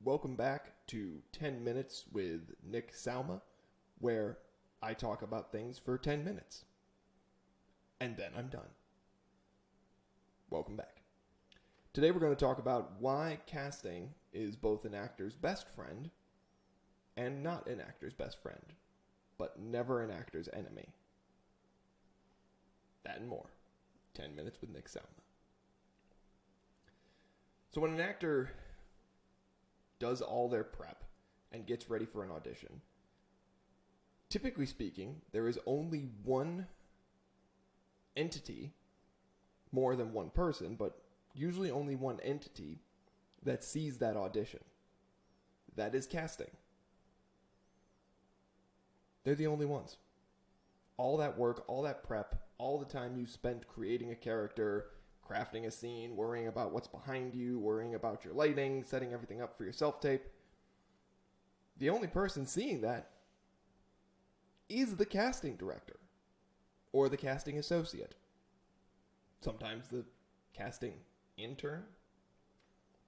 Welcome back to 10 Minutes with Nick Salma, where I talk about things for 10 minutes. And then I'm done. Welcome back. Today we're going to talk about why casting is both an actor's best friend and not an actor's best friend, but never an actor's enemy. That and more. 10 Minutes with Nick Salma. So when an actor does all their prep and gets ready for an audition, typically speaking, there is only one entity, more than one person, but usually only one entity that sees that audition. That is casting. They're the only ones. All that work, all that prep, all the time you spent creating a character, crafting a scene, worrying about what's behind you, worrying about your lighting, setting everything up for your self-tape. The only person seeing that is the casting director or the casting associate. Sometimes the casting intern.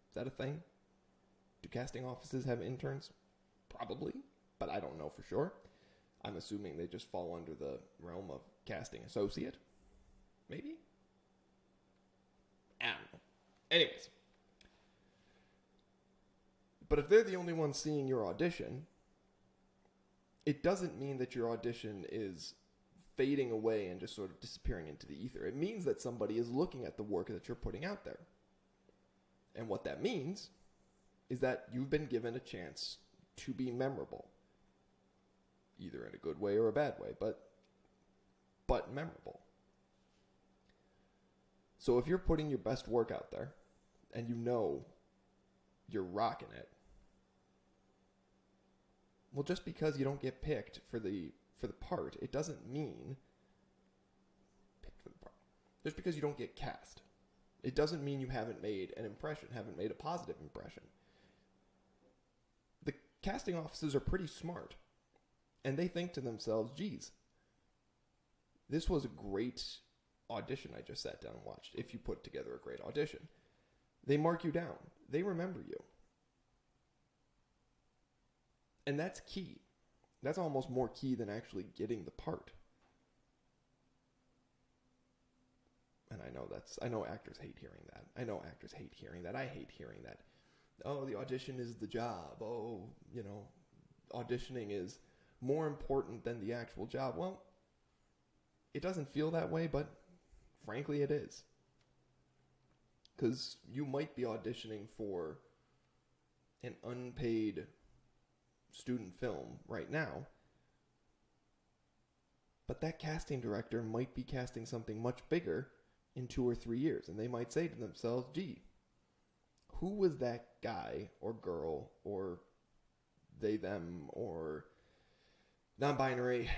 Is that a thing? Do casting offices have interns? Probably, but I don't know for sure. I'm assuming they just fall under the realm of casting associate. Maybe? I don't know. Anyways. But if they're the only ones seeing your audition, it doesn't mean that your audition is fading away and just sort of disappearing into the ether. It means that somebody is looking at the work that you're putting out there. And what that means is that you've been given a chance to be memorable. Either in a good way or a bad way, but memorable. So if you're putting your best work out there and you know you're rocking it, well, just because you don't get picked for the part, it doesn't mean picked for the part. Just because you don't get cast, it doesn't mean you haven't made an impression, haven't made a positive impression. The casting offices are pretty smart, and they think to themselves, geez, this was a great audition I just sat down and watched. If you put together a great audition, they mark you down. They remember you. And that's key. That's almost more key than actually getting the part. And I know actors hate hearing that. I know actors hate hearing that. I hate hearing that. Oh, the audition is the job. Oh, auditioning is more important than the actual job. Well, it doesn't feel that way, but frankly it is. Because you might be auditioning for an unpaid student film right now, but that casting director might be casting something much bigger in 2 or 3 years, and they might say to themselves, gee, who was that guy or girl or they, them, or non-binary,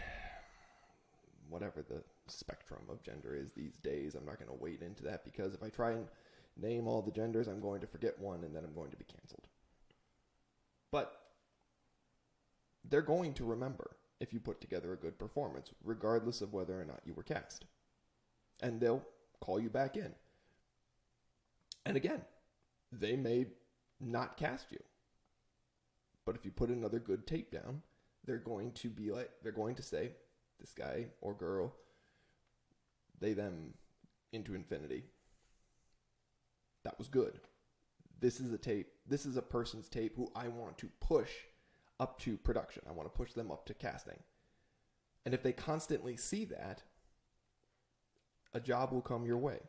whatever the spectrum of gender is these days. I'm not going to wade into that because if I try and name all the genders, I'm going to forget one and then I'm going to be canceled. But they're going to remember if you put together a good performance, regardless of whether or not you were cast. And they'll call you back in. And again, they may not cast you. But if you put another good tape down, they're going to say, this guy or girl, they, them, into infinity. That was good. This is a tape. This is a person's tape who I want to push up to production. I want to push them up to casting. And if they constantly see that, a job will come your way.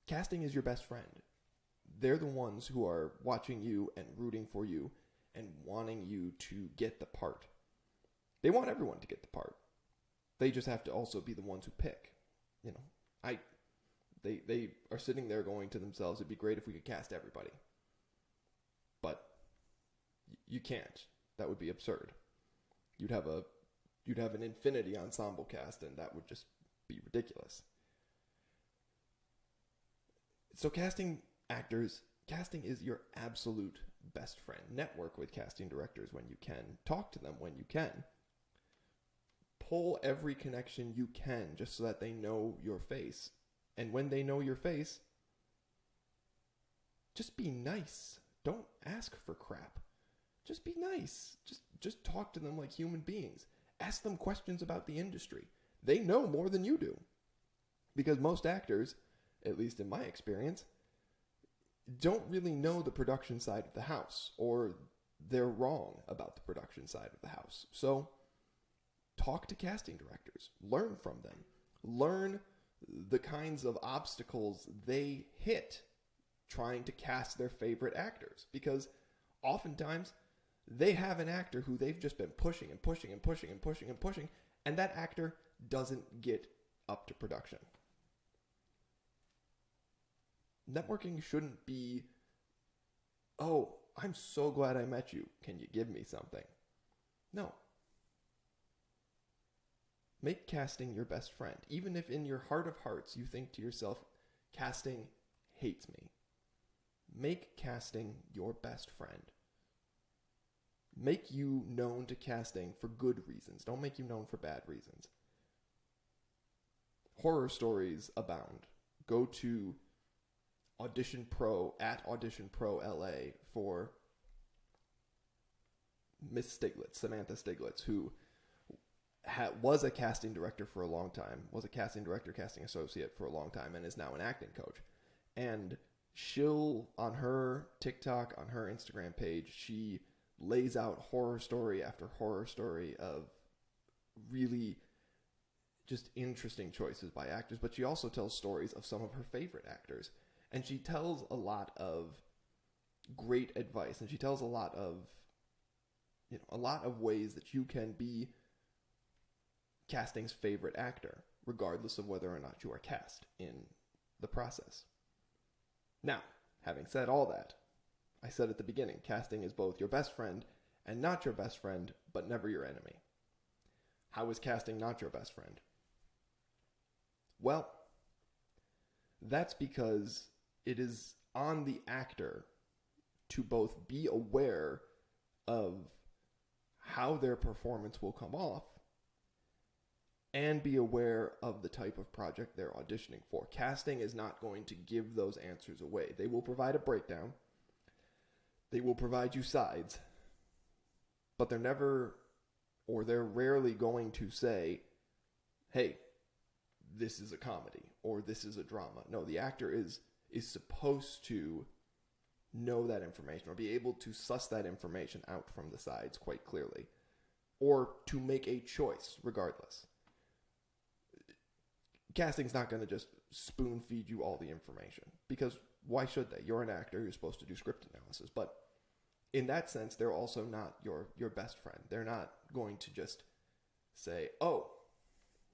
Casting is your best friend. They're the ones who are watching you and rooting for you and wanting you to get the part. They want everyone to get the part. They just have to also be the ones who pick. They are sitting there going to themselves, it'd be great if we could cast everybody. But you can't. That would be absurd. You'd have an infinity ensemble cast, and that would just be ridiculous. So casting is your absolute best friend. Network with casting directors when you can. Talk to them when you can. Pull every connection you can just so that they know your face. And when they know your face, just be nice. Don't ask for crap. Just be nice. Just talk to them like human beings. Ask them questions about the industry. They know more than you do. Because most actors, at least in my experience, don't really know the production side of the house, or they're wrong about the production side of the house. So talk to casting directors. Learn from them. Learn the kinds of obstacles they hit trying to cast their favorite actors. Because oftentimes they have an actor who they've just been pushing and pushing and pushing and pushing and pushing, and that actor doesn't get up to production. Networking shouldn't be, oh, I'm so glad I met you. Can you give me something? No. Make casting your best friend. Even if in your heart of hearts you think to yourself, casting hates me. Make casting your best friend. Make you known to casting for good reasons. Don't make you known for bad reasons. Horror stories abound. Go to Audition Pro, at Audition Pro LA, for Miss Stiglitz, Samantha Stiglitz, who was a casting director for a long time, was a casting director, casting associate for a long time, and is now an acting coach. And she'll, on her TikTok, on her Instagram page, she lays out horror story after horror story of really just interesting choices by actors, but she also tells stories of some of her favorite actors. And she tells a lot of great advice, and she tells a lot of ways that you can be casting's favorite actor, regardless of whether or not you are cast in the process. Now, having said all that, I said at the beginning, casting is both your best friend and not your best friend, but never your enemy. How is casting not your best friend? Well, that's because it is on the actor to both be aware of how their performance will come off and be aware of the type of project they're auditioning for. Casting is not going to give those answers away. They will provide a breakdown. They will provide you sides. But they're rarely going to say, hey, this is a comedy or this is a drama. No, the actor is supposed to know that information or be able to suss that information out from the sides quite clearly, or to make a choice regardless. Casting's not going to just spoon feed you all the information, because why should they? You're an actor, you're supposed to do script analysis, but in that sense, they're also not your best friend. They're not going to just say, oh,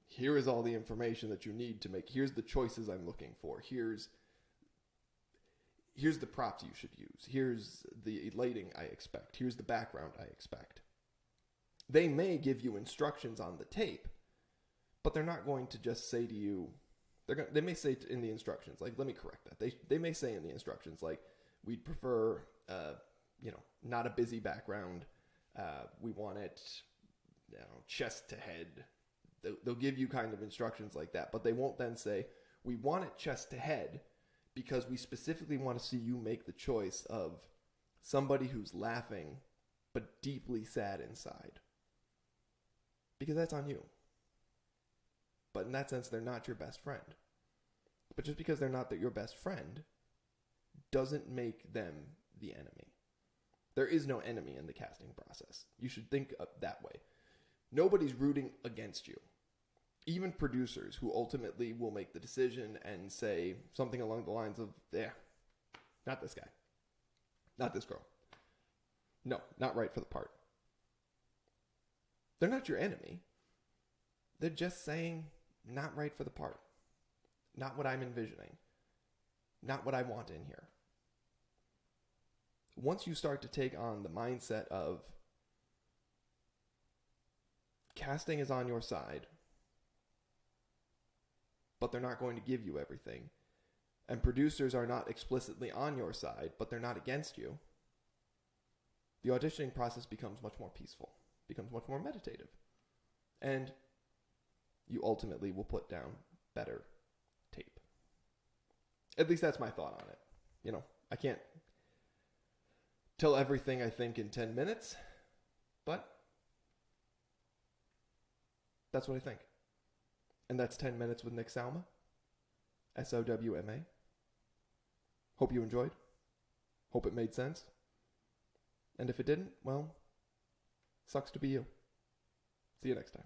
here is all the information that you need to make. Here's the choices I'm looking for. Here's the props you should use. Here's the lighting I expect. Here's the background I expect. They may give you instructions on the tape, but they're not going to just say to you, they may say in the instructions, like, let me correct that. They may say in the instructions, like, we'd prefer, not a busy background. We want it, chest to head. They'll give you kind of instructions like that, but they won't then say, we want it chest to head because we specifically want to see you make the choice of somebody who's laughing but deeply sad inside. Because that's on you. But in that sense, they're not your best friend. But just because they're not your best friend doesn't make them the enemy. There is no enemy in the casting process. You should think of that way. Nobody's rooting against you. Even producers who ultimately will make the decision and say something along the lines of, yeah, not this guy. Not this girl. No, not right for the part. They're not your enemy. They're just saying, not right for the part. Not what I'm envisioning. Not what I want in here. Once you start to take on the mindset of casting is on your side, but they're not going to give you everything, and producers are not explicitly on your side, but they're not against you, the auditioning process becomes much more peaceful, becomes much more meditative, and you ultimately will put down better tape. At least that's my thought on it. I can't tell everything I think in 10 minutes, but that's what I think. And that's 10 Minutes with Nick Salma. SOWMA. Hope you enjoyed. Hope it made sense. And if it didn't, well, sucks to be you. See you next time.